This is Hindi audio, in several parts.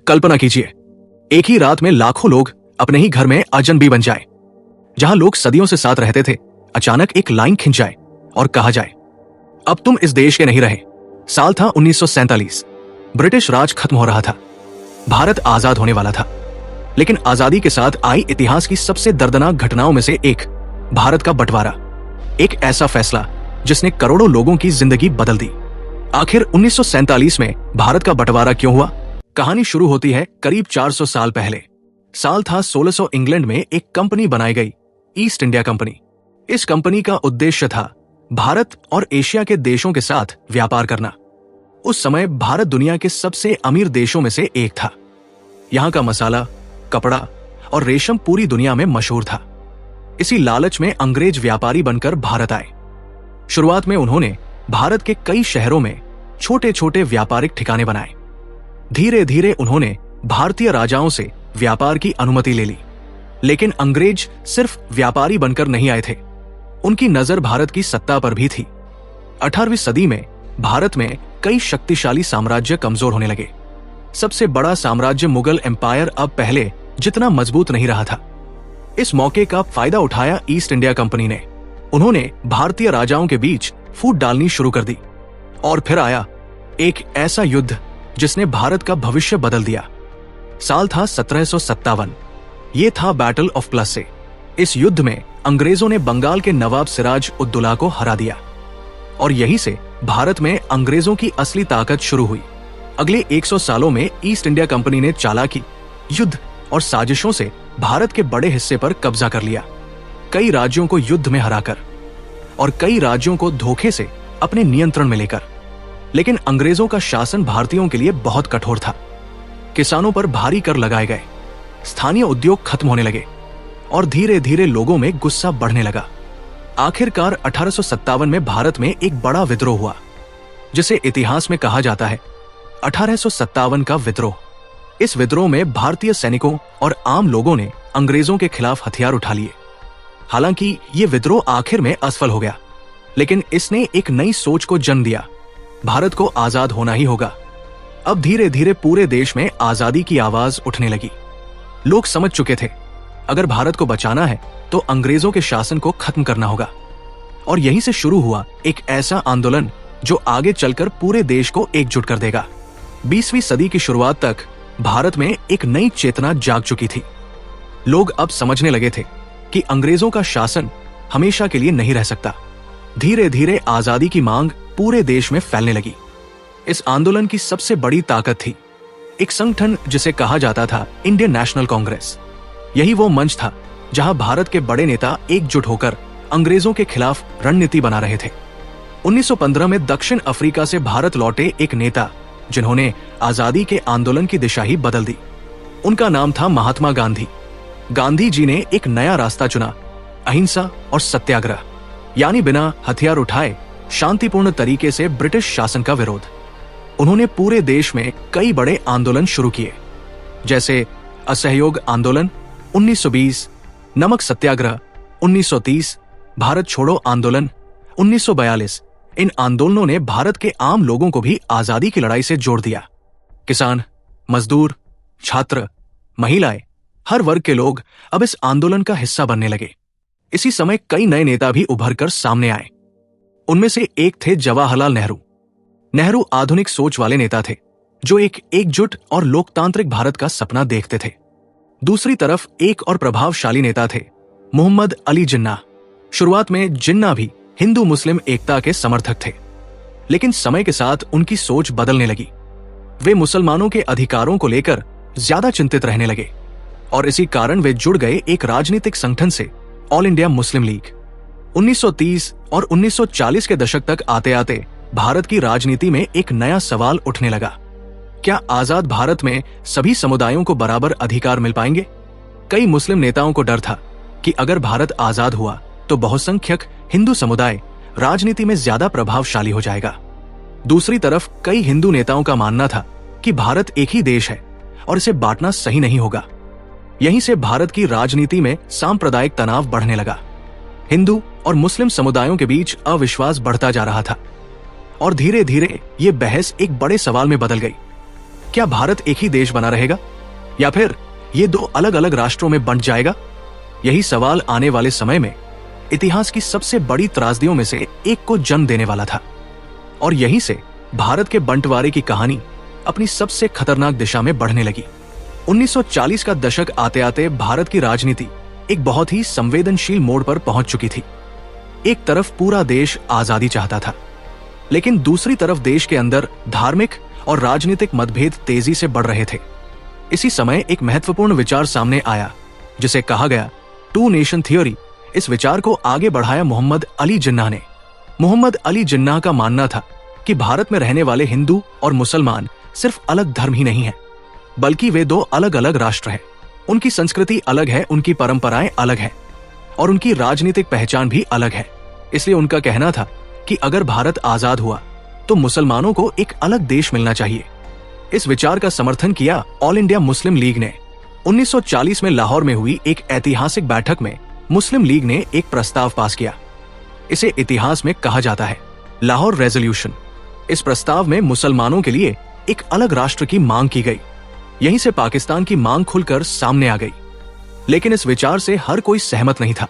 कल्पना कीजिए, एक ही रात में लाखों लोग अपने ही घर में अजनबी बन जाए। जहां लोग सदियों से साथ रहते थे, अचानक एक लाइन खिंच जाए और कहा जाए, अब तुम इस देश के नहीं रहे। साल था 1947। ब्रिटिश राज खत्म हो रहा था। भारत आजाद होने वाला था। लेकिन आजादी के साथ आई इतिहास की सबसे दर्दनाक घटनाओं में से एक, भारत का बंटवारा। एक ऐसा फैसला जिसने करोड़ों लोगों की जिंदगी बदल दी। आखिर 1947 में भारत का बंटवारा क्यों हुआ? कहानी शुरू होती है करीब 400 साल पहले। साल था 1600। इंग्लैंड में एक कंपनी बनाई गई, ईस्ट इंडिया कंपनी। इस कंपनी का उद्देश्य था भारत और एशिया के देशों के साथ व्यापार करना। उस समय भारत दुनिया के सबसे अमीर देशों में से एक था। यहाँ का मसाला, कपड़ा और रेशम पूरी दुनिया में मशहूर था। इसी लालच में अंग्रेज व्यापारी बनकर भारत आए। शुरुआत में उन्होंने भारत के कई शहरों में छोटे छोटे व्यापारिक ठिकाने बनाए। धीरे धीरे उन्होंने भारतीय राजाओं से व्यापार की अनुमति ले ली। लेकिन अंग्रेज सिर्फ व्यापारी बनकर नहीं आए थे, उनकी नजर भारत की सत्ता पर भी थी। 18वीं सदी में भारत में कई शक्तिशाली साम्राज्य कमजोर होने लगे। सबसे बड़ा साम्राज्य मुगल एम्पायर अब पहले जितना मजबूत नहीं रहा था। इस मौके का फायदा उठाया ईस्ट इंडिया कंपनी ने। उन्होंने भारतीय राजाओं के बीच फूट डालनी शुरू कर दी। और फिर आया एक ऐसा युद्ध जिसने भारत का भविष्य बदल दिया। साल था 1757। ये था बैटल ऑफ प्लसे। इस युद्ध में अंग्रेजों ने बंगाल के नवाब सिराज उद्दौला को हरा दिया और यहीं से भारत में अंग्रेजों की असली ताकत शुरू हुई। अगले 100 सालों में ईस्ट इंडिया कंपनी ने चालाकी, युद्ध और साजिशों से भारत के बड़े हिस्से पर कब्जा कर लिया। कई राज्यों को युद्ध में हराकर और कई राज्यों को धोखे से अपने नियंत्रण में लेकर। लेकिन अंग्रेजों का शासन भारतीयों के लिए बहुत कठोर था। किसानों पर भारी कर लगाए गए, स्थानीय उद्योग खत्म होने लगे और धीरे धीरे लोगों में गुस्सा बढ़ने लगा। आखिरकार 1857 में भारत में एक बड़ा विद्रोह हुआ, जिसे इतिहास में कहा जाता है 1857 का विद्रोह। इस विद्रोह में भारतीय सैनिकों और आम लोगों ने अंग्रेजों के खिलाफ हथियार उठा लिए। हालांकि ये विद्रोह आखिर में असफल हो गया, लेकिन इसने एक नई सोच को जन्म दिया। भारत को आजाद होना ही होगा। अब धीरे धीरे पूरे देश में आजादी की आवाज उठने लगी। लोग समझ चुके थे, अगर भारत को बचाना है तो अंग्रेजों के शासन को खत्म करना होगा। और यहीं से शुरू हुआ एक ऐसा आंदोलन जो आगे चलकर पूरे देश को एकजुट कर देगा। 20वीं सदी की शुरुआत तक भारत में एक नई चेतना जाग चुकी थी। लोग अब समझने लगे थे कि अंग्रेजों का शासन हमेशा के लिए नहीं रह सकता। धीरे धीरे आजादी की मांग पूरे देश में फैलने लगी। इस आंदोलन की सबसे बड़ी ताकत थी एक संगठन जिसे कहा जाता था इंडियन नेशनल कांग्रेस। यही वो मंच था जहां भारत के बड़े नेता एकजुट होकर अंग्रेजों के खिलाफ रणनीति बना रहे थे। 1915 में दक्षिण अफ्रीका से भारत लौटे एक नेता जिन्होंने आजादी के आंदोलन की दिशा ही बदल दी। उनका नाम था महात्मा गांधी। गांधी जी ने एक नया रास्ता चुना, अहिंसा और सत्याग्रह, यानी बिना हथियार उठाए शांतिपूर्ण तरीके से ब्रिटिश शासन का विरोध। उन्होंने पूरे देश में कई बड़े आंदोलन शुरू किए, जैसे असहयोग आंदोलन 1920, नमक सत्याग्रह 1930, भारत छोड़ो आंदोलन 1942। इन आंदोलनों ने भारत के आम लोगों को भी आजादी की लड़ाई से जोड़ दिया। किसान, मजदूर, छात्र, महिलाएं, हर वर्ग के लोग अब इस आंदोलन का हिस्सा बनने लगे। इसी समय कई नए नेता भी उभरकर सामने आए। उनमें से एक थे जवाहरलाल नेहरू। नेहरू आधुनिक सोच वाले नेता थे जो एक एकजुट और लोकतांत्रिक भारत का सपना देखते थे। दूसरी तरफ एक और प्रभावशाली नेता थे मोहम्मद अली जिन्ना। शुरुआत में जिन्ना भी हिंदू मुस्लिम एकता के समर्थक थे, लेकिन समय के साथ उनकी सोच बदलने लगी। वे मुसलमानों के अधिकारों को लेकर ज्यादा चिंतित रहने लगे और इसी कारण वे जुड़ गए एक राजनीतिक संगठन से, ऑल इंडिया मुस्लिम लीग। 1930 और 1940 के दशक तक आते आते भारत की राजनीति में एक नया सवाल उठने लगा, क्या आजाद भारत में सभी समुदायों को बराबर अधिकार मिल पाएंगे? कई मुस्लिम नेताओं को डर था कि अगर भारत आजाद हुआ तो बहुसंख्यक हिंदू समुदाय राजनीति में ज्यादा प्रभावशाली हो जाएगा। दूसरी तरफ कई हिंदू नेताओं का मानना था कि भारत एक ही देश है और इसे बांटना सही नहीं होगा। यहीं से भारत की राजनीति में सांप्रदायिक तनाव बढ़ने लगा। हिंदू और मुस्लिम समुदायों के बीच अविश्वास बढ़ता जा रहा था और धीरे धीरे ये बहस एक बड़े सवाल में बदल गई, क्या भारत एक ही देश बना रहेगा या फिर ये दो अलग अलग राष्ट्रों में बंट जाएगा? यही सवाल आने वाले समय में इतिहास की सबसे बड़ी त्रासदियों में से एक को जन्म देने वाला था। और यहीं से भारत के बंटवारे की कहानी अपनी सबसे खतरनाक दिशा में बढ़ने लगी। 1940 का दशक आते आते भारत की राजनीति एक बहुत ही संवेदनशील मोड़ पर पहुंच चुकी थी। एक तरफ पूरा देश आजादी चाहता था, लेकिन दूसरी तरफ देश के अंदर धार्मिक और राजनीतिक मतभेद तेजी से बढ़ रहे थे। इसी समय एक महत्वपूर्ण विचार सामने आया जिसे कहा गया टू नेशन थियोरी। इस विचार को आगे बढ़ाया मोहम्मद अली जिन्नाह ने। मोहम्मद अली जिन्नाह का मानना था कि भारत में रहने वाले हिंदू और मुसलमान सिर्फ अलग धर्म ही नहीं है, बल्कि वे दो अलग अलग राष्ट्र हैं। उनकी संस्कृति अलग है, उनकी परंपराएं अलग हैं और उनकी राजनीतिक पहचान भी अलग है। इसलिए उनका कहना था कि अगर भारत आजाद हुआ तो मुसलमानों को एक अलग देश मिलना चाहिए। इस विचार का समर्थन किया ऑल इंडिया मुस्लिम लीग ने। 1940 में लाहौर में हुई एक ऐतिहासिक बैठक में मुस्लिम लीग ने एक प्रस्ताव पास किया। इसे इतिहास में कहा जाता है लाहौर रेजोल्यूशन। इस प्रस्ताव में मुसलमानों के लिए एक अलग राष्ट्र की मांग की गई। यहीं से पाकिस्तान की मांग खुलकर सामने आ गई। लेकिन इस विचार से हर कोई सहमत नहीं था।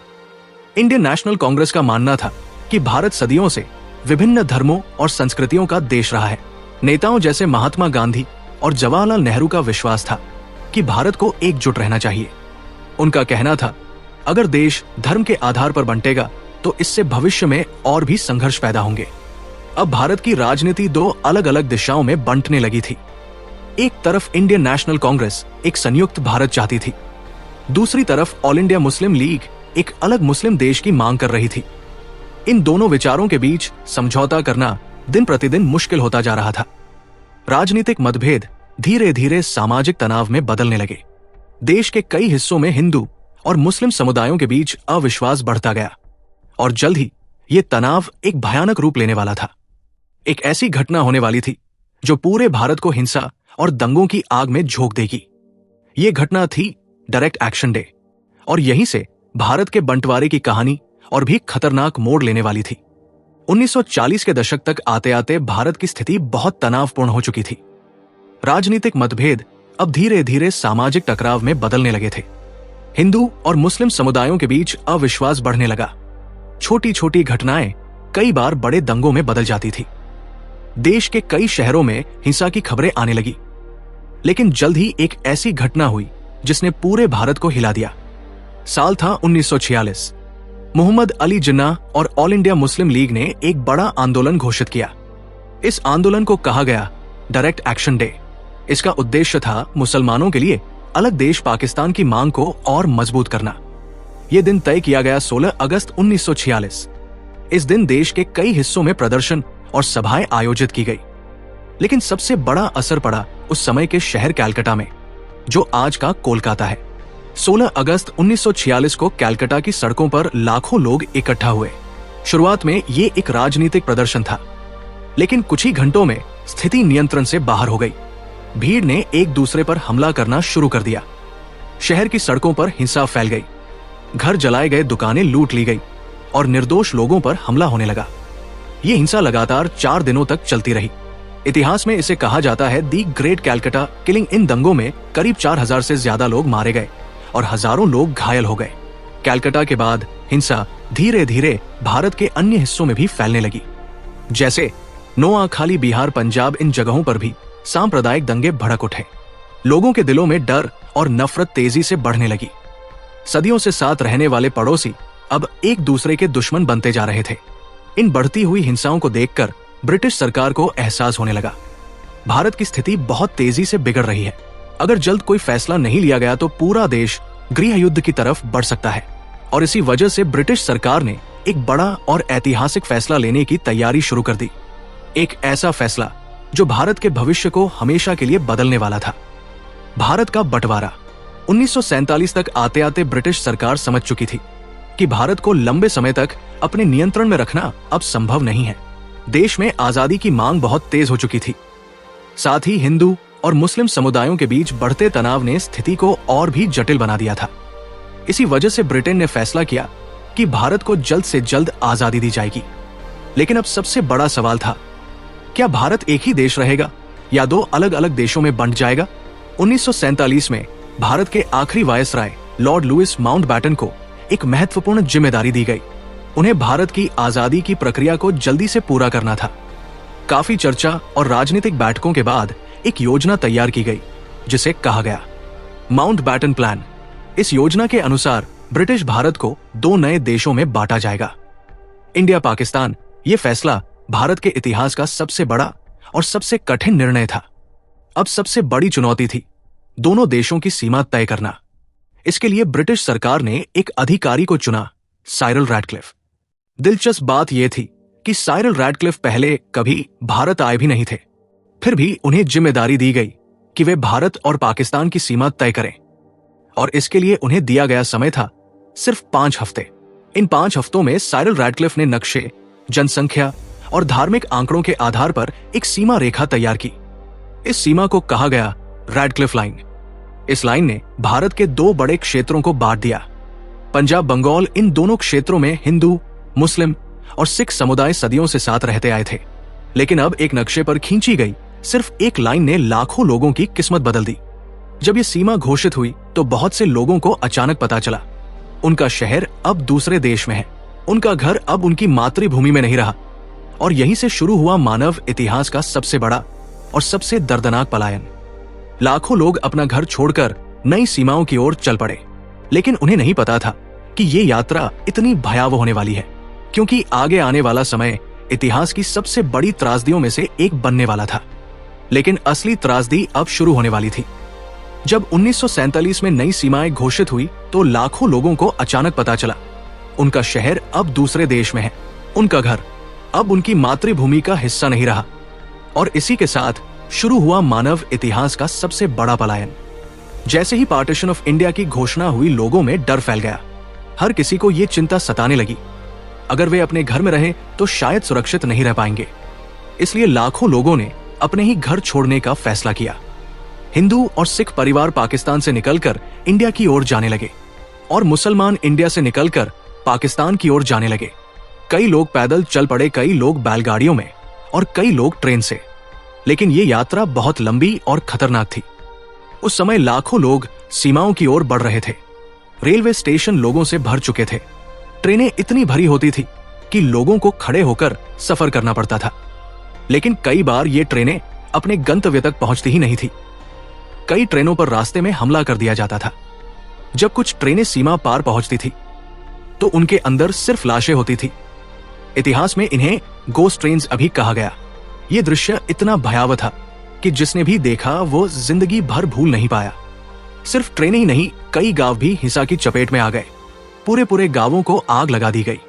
इंडियन नेशनल कांग्रेस का मानना था कि भारत सदियों से विभिन्न धर्मों और संस्कृतियों का देश रहा है। नेताओं जैसे महात्मा गांधी और जवाहरलाल नेहरू का विश्वास था कि भारत को एकजुट रहना चाहिए। उनका कहना था अगर देश धर्म के आधार पर बंटेगा तो इससे भविष्य में और भी संघर्ष पैदा होंगे। अब भारत की राजनीति दो अलग अलग दिशाओं में बंटने लगी थी। एक तरफ इंडियन नेशनल कांग्रेस एक संयुक्त भारत चाहती थी, दूसरी तरफ ऑल इंडिया मुस्लिम लीग एक अलग मुस्लिम देश की मांग कर रही थी। इन दोनों विचारों के बीच समझौता करना दिन प्रतिदिन मुश्किल होता जा रहा था। राजनीतिक मतभेद धीरे धीरे सामाजिक तनाव में बदलने लगे। देश के कई हिस्सों में हिंदू और मुस्लिम समुदायों के बीच अविश्वास बढ़ता गया और जल्द ही ये तनाव एक भयानक रूप लेने वाला था। एक ऐसी घटना होने वाली थी जो पूरे भारत को हिंसा और दंगों की आग में झोंक देगी। ये घटना थी डायरेक्ट एक्शन डे और यहीं से भारत के बंटवारे की कहानी और भी खतरनाक मोड़ लेने वाली थी। 1940 के दशक तक आते आते भारत की स्थिति बहुत तनावपूर्ण हो चुकी थी। राजनीतिक मतभेद अब धीरे धीरे सामाजिक टकराव में बदलने लगे थे। हिंदू और मुस्लिम समुदायों के बीच अविश्वास बढ़ने लगा। छोटी छोटी घटनाएं कई बार बड़े दंगों में बदल जाती थी। देश के कई शहरों में हिंसा की खबरें आने लगी। लेकिन जल्द ही एक ऐसी घटना हुई जिसने पूरे भारत को हिला दिया। साल था 1946। मोहम्मद अली जिन्नाह और ऑल इंडिया मुस्लिम लीग ने एक बड़ा आंदोलन घोषित किया। इस आंदोलन को कहा गया डायरेक्ट एक्शन डे। इसका उद्देश्य था मुसलमानों के लिए अलग देश पाकिस्तान की मांग को और मजबूत करना। यह दिन तय किया गया 16 अगस्त 1946। इस दिन देश के कई हिस्सों में प्रदर्शन और सभाएं आयोजित की गई। लेकिन सबसे बड़ा असर पड़ा उस समय के शहर कैलकाटा में, जो आज का कोलकाता है। 16 अगस्त 1946 को कैलकाटा की सड़कों पर लाखों लोग इकट्ठा हुए। शुरुआत में ये एक राजनीतिक प्रदर्शन था, लेकिन कुछ ही घंटों में स्थिति नियंत्रण से बाहर हो गई। भीड़ ने एक दूसरे पर हमला करना शुरू कर दिया। शहर की सड़कों पर हिंसा फैल गई, घर जलाए गए, दुकानें लूट ली गई और निर्दोष लोगों पर हमला होने लगा। ये हिंसा लगातार 4 दिनों तक चलती रही। इतिहास में इसे कहा जाता है दी ग्रेट कैलकाटा किलिंग। इन दंगों में करीब 4000 से ज्यादा लोग मारे गए और हजारों लोग घायल हो गए। कैलकाटा के बाद हिंसा धीरे धीरे भारत के अन्य हिस्सों में भी फैलने लगी, जैसे नोआखाली, बिहार, पंजाब। इन जगहों पर भी सांप्रदायिक दंगे भड़क उठे। लोगों के दिलों में डर और नफरत तेजी से बढ़ने लगी। सदियों से साथ रहने वाले पड़ोसी अब एक दूसरे के दुश्मन बनते जा रहे थे। इन बढ़ती हुई हिंसाओं को देखकर ब्रिटिश सरकार को एहसास होने लगा, भारत की स्थिति बहुत तेजी से बिगड़ रही है। अगर जल्द कोई फैसला नहीं लिया गया तो पूरा देश गृह युद्ध की तरफ बढ़ सकता है। और इसी वजह से ब्रिटिश सरकार ने एक बड़ा और ऐतिहासिक फैसला लेने की तैयारी शुरू कर दी। एक ऐसा फैसला जो भारत के भविष्य को हमेशा के लिए बदलने वाला था। भारत का बंटवारा। 1947 तक आते आते ब्रिटिश सरकार समझ चुकी थी कि भारत को लंबे समय तक अपने नियंत्रण में रखना अब संभव नहीं है। देश में आजादी की मांग बहुत तेज हो चुकी थी। साथ ही हिंदू और मुस्लिम समुदायों के बीच बढ़ते तनाव ने स्थिति को और भी जटिल बना दिया था। इसी वजह से ब्रिटेन ने फैसला किया कि भारत को जल्द से जल्द आजादी दी जाएगी। लेकिन अब सबसे बड़ा सवाल था, क्या भारत एक ही देश रहेगा या दो अलग अलग देशों में बंट जाएगा। 1947 में भारत के आखिरी वायसराय लॉर्ड लुइस माउंटबैटन को एक महत्वपूर्ण जिम्मेदारी दी गई। उन्हें भारत की आजादी की प्रक्रिया को जल्दी से पूरा करना था। काफी चर्चा और राजनीतिक बैठकों के बाद एक योजना तैयार की गई जिसे कहा गया माउंटबैटन प्लान। इस योजना के अनुसार ब्रिटिश भारत को दो नए देशों में बांटा जाएगा, इंडिया पाकिस्तान। ये फैसला भारत के इतिहास का सबसे बड़ा और सबसे कठिन निर्णय था। अब सबसे बड़ी चुनौती थी दोनों देशों की सीमा तय करना। इसके लिए ब्रिटिश सरकार ने एक अधिकारी को चुना, साइरल रैडक्लिफ। दिलचस्प बात यह थी कि साइरल रैडक्लिफ पहले कभी भारत आए भी नहीं थे, फिर भी उन्हें जिम्मेदारी दी गई कि वे भारत और पाकिस्तान की सीमा तय करें, और इसके लिए उन्हें दिया गया समय था सिर्फ 5 हफ्ते। इन 5 हफ्तों में साइरल रैडक्लिफ ने नक्शे, जनसंख्या और धार्मिक आंकड़ों के आधार पर एक सीमा रेखा तैयार की। इस सीमा को कहा गया रैडक्लिफ लाइन। इस लाइन ने भारत के 2 बड़े क्षेत्रों को बांट दिया। पंजाब, बंगाल, इन दोनों क्षेत्रों में हिंदू, मुस्लिम और सिख समुदाय सदियों से साथ रहते आए थे, लेकिन अब एक नक्शे पर खींची गई सिर्फ एक लाइन ने लाखों लोगों की किस्मत बदल दी। जब ये सीमा घोषित हुई तो बहुत से लोगों को अचानक पता चला उनका शहर अब दूसरे देश में है, उनका घर अब उनकी मातृभूमि में नहीं रहा, और यहीं से शुरू हुआ मानव इतिहास का सबसे बड़ा और सबसे दर्दनाक पलायन। लाखों लोग अपना घर छोड़कर नई सीमाओं की ओर चल पड़े, लेकिन उन्हें नहीं पता था कि ये यात्रा इतनी भयावह होने वाली है, क्योंकि आगे आने वाला समय इतिहास की सबसे बड़ी त्रासदियों में से एक बनने वाला था। लेकिन असली त्रासदी अब शुरू होने वाली थी। जब 1947 में नई सीमाएं घोषित हुई तो लाखों लोगों को अचानक पता चला उनका शहर अब दूसरे देश में है, उनका घर अब उनकी मातृभूमि का हिस्सा नहीं रहा, और इसी के साथ शुरू हुआ मानव इतिहास का सबसे बड़ा पलायन। जैसे ही पार्टीशन ऑफ इंडिया की घोषणा हुई, लोगों में डर फैल गया। हर किसी को ये चिंता सताने लगी, अगर वे अपने घर में रहे तो शायद सुरक्षित नहीं रह पाएंगे। इसलिए लाखों लोगों ने अपने ही घर छोड़ने का फैसला किया। हिंदू और सिख परिवार पाकिस्तान से निकलकर इंडिया की ओर जाने लगे, और मुसलमान इंडिया से निकलकर पाकिस्तान की ओर जाने लगे। कई लोग पैदल चल पड़े, कई लोग बैलगाड़ियों में और कई लोग ट्रेन से। लेकिन ये यात्रा बहुत लंबी और खतरनाक थी। उस समय लाखों लोग सीमाओं की ओर बढ़ रहे थे। रेलवे स्टेशन लोगों से भर चुके थे। ट्रेनें इतनी भरी होती थी कि लोगों को खड़े होकर सफर करना पड़ता था। लेकिन कई बार ये ट्रेनें अपने गंतव्य तक पहुंचती ही नहीं थी। कई ट्रेनों पर रास्ते में हमला कर दिया जाता था। जब कुछ ट्रेनें सीमा पार पहुंचती थी तो उनके अंदर सिर्फ लाशें होती थी। इतिहास में इन्हें गोस्ट ट्रेन्स अभी कहा गया। ये दृश्य इतना भयावह था कि जिसने भी देखा वो जिंदगी भर भूल नहीं पाया। सिर्फ ट्रेनें ही नहीं, कई गांव भी हिंसा की चपेट में आ गए। पूरे गांवों को आग लगा दी गई,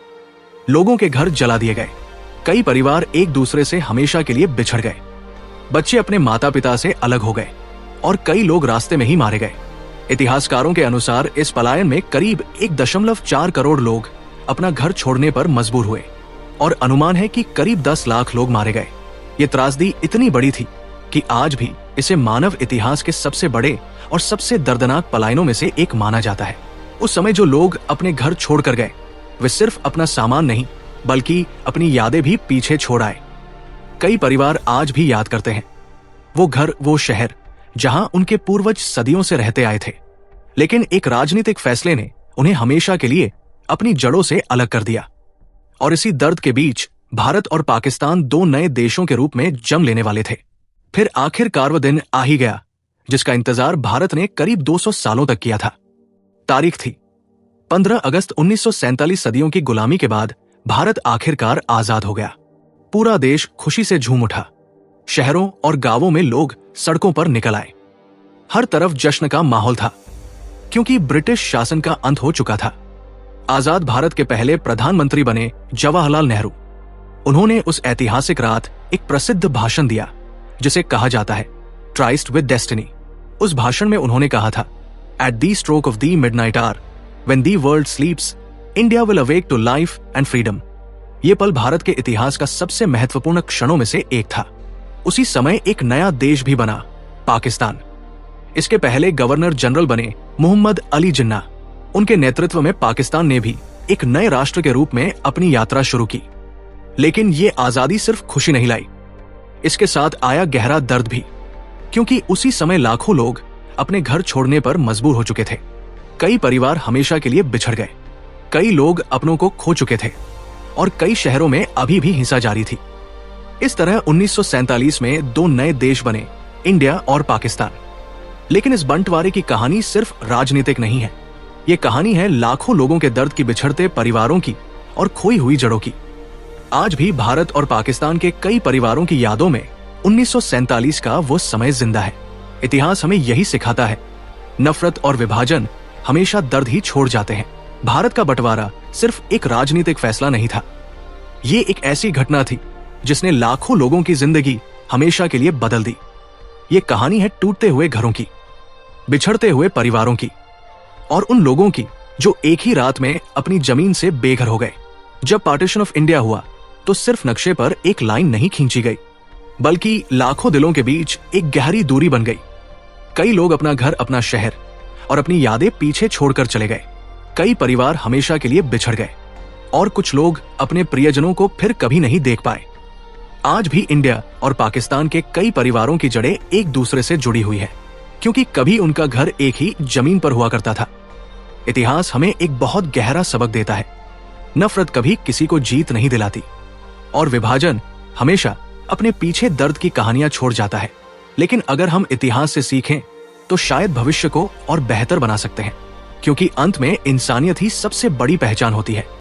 लोगों के घर जला दिए गए। कई परिवार एक दूसरे से हमेशा के लिए बिछड़ गए। बच्चे अपने माता पिता से अलग हो गए और कई लोग रास्ते में ही मारे गए। इतिहासकारों के अनुसार इस पलायन में करीब 1.4 करोड़ लोग अपना घर छोड़ने पर मजबूर हुए, और अनुमान है कि करीब 10 लाख लोग मारे गए। ये त्रासदी इतनी बड़ी थी कि आज भी इसे मानव इतिहास के सबसे बड़े और सबसे दर्दनाक पलायनों में से एक माना जाता है। उस समय जो लोग अपने घर छोड़कर गए, वे सिर्फ अपना सामान नहीं बल्कि अपनी यादें भी पीछे छोड़ आए। कई परिवार आज भी याद करते हैं वो घर, वो शहर जहां उनके पूर्वज सदियों से रहते आए थे। लेकिन एक राजनीतिक फैसले ने उन्हें हमेशा के लिए अपनी जड़ों से अलग कर दिया, और इसी दर्द के बीच भारत और पाकिस्तान दो नए देशों के रूप में जम लेने वाले थे। फिर आखिरकार वो दिन आ ही गया जिसका इंतजार भारत ने करीब 200 सालों तक किया था। तारीख थी 15 अगस्त 1947। सदियों की गुलामी के बाद भारत आखिरकार आजाद हो गया। पूरा देश खुशी से झूम उठा। शहरों और गांवों में लोग सड़कों पर निकल आए। हर तरफ जश्न का माहौल था, क्योंकि ब्रिटिश शासन का अंत हो चुका था। आजाद भारत के पहले प्रधानमंत्री बने जवाहरलाल नेहरू। उन्होंने उस ऐतिहासिक रात एक प्रसिद्ध भाषण दिया जिसे कहा जाता है ट्राइस्ट विद डेस्टिनी। उस भाषण में उन्होंने कहा था, at the stroke of the midnight hour when the world sleeps India will awake to life and freedom. ये पल भारत के इतिहास का सबसे महत्वपूर्ण क्षणों में से एक था। उसी समय एक नया देश भी बना, पाकिस्तान। इसके पहले गवर्नर जनरल बने मोहम्मद अली जिन्ना। उनके नेतृत्व में पाकिस्तान ने भी एक नए राष्ट्र के रूप में अपनी यात्रा शुरू की। लेकिन ये आजादी सिर्फ खुशी नहीं लाई, इसके साथ आया गहरा दर्द भी, क्योंकि उसी समय लाखों लोग अपने घर छोड़ने पर मजबूर हो चुके थे। कई परिवार हमेशा के लिए बिछड़ गए, कई लोग अपनों को खो चुके थे और कई शहरों में अभी भी हिंसा जारी थी। इस तरह 1947 में दो नए देश बने, इंडिया और पाकिस्तान। लेकिन इस बंटवारे की कहानी सिर्फ राजनीतिक नहीं है, ये कहानी है लाखों लोगों के दर्द की, बिछड़ते परिवारों की और खोई हुई जड़ों की। आज भी भारत और पाकिस्तान के कई परिवारों की यादों में 1947 का वो समय जिंदा है। इतिहास हमें यही सिखाता है, नफरत और विभाजन हमेशा दर्द ही छोड़ जाते हैं। भारत का बंटवारा सिर्फ एक राजनीतिक फैसला नहीं था, ये एक ऐसी घटना थी जिसने लाखों लोगों की जिंदगी हमेशा के लिए बदल दी। ये कहानी है टूटते हुए घरों की, बिछड़ते हुए परिवारों की और उन लोगों की जो एक ही रात में अपनी जमीन से बेघर हो गए। जब पार्टीशन ऑफ इंडिया हुआ तो सिर्फ नक्शे पर एक लाइन नहीं खींची गई, बल्कि लाखों दिलों के बीच एक गहरी दूरी बन गई। कई लोग अपना घर, अपना शहर और अपनी यादें पीछे छोड़कर चले गए। कई परिवार हमेशा के लिए बिछड़ गए और कुछ लोग अपने प्रियजनों को फिर कभी नहीं देख पाए। आज भी इंडिया और पाकिस्तान के कई परिवारों की जड़ें एक दूसरे से जुड़ी हुई है, क्योंकि कभी उनका घर एक ही जमीन पर हुआ करता था। इतिहास हमें एक बहुत गहरा सबक देता है, नफरत कभी किसी को जीत नहीं दिलाती और विभाजन हमेशा अपने पीछे दर्द की कहानियां छोड़ जाता है। लेकिन अगर हम इतिहास से सीखें तो शायद भविष्य को और बेहतर बना सकते हैं, क्योंकि अंत में इंसानियत ही सबसे बड़ी पहचान होती है।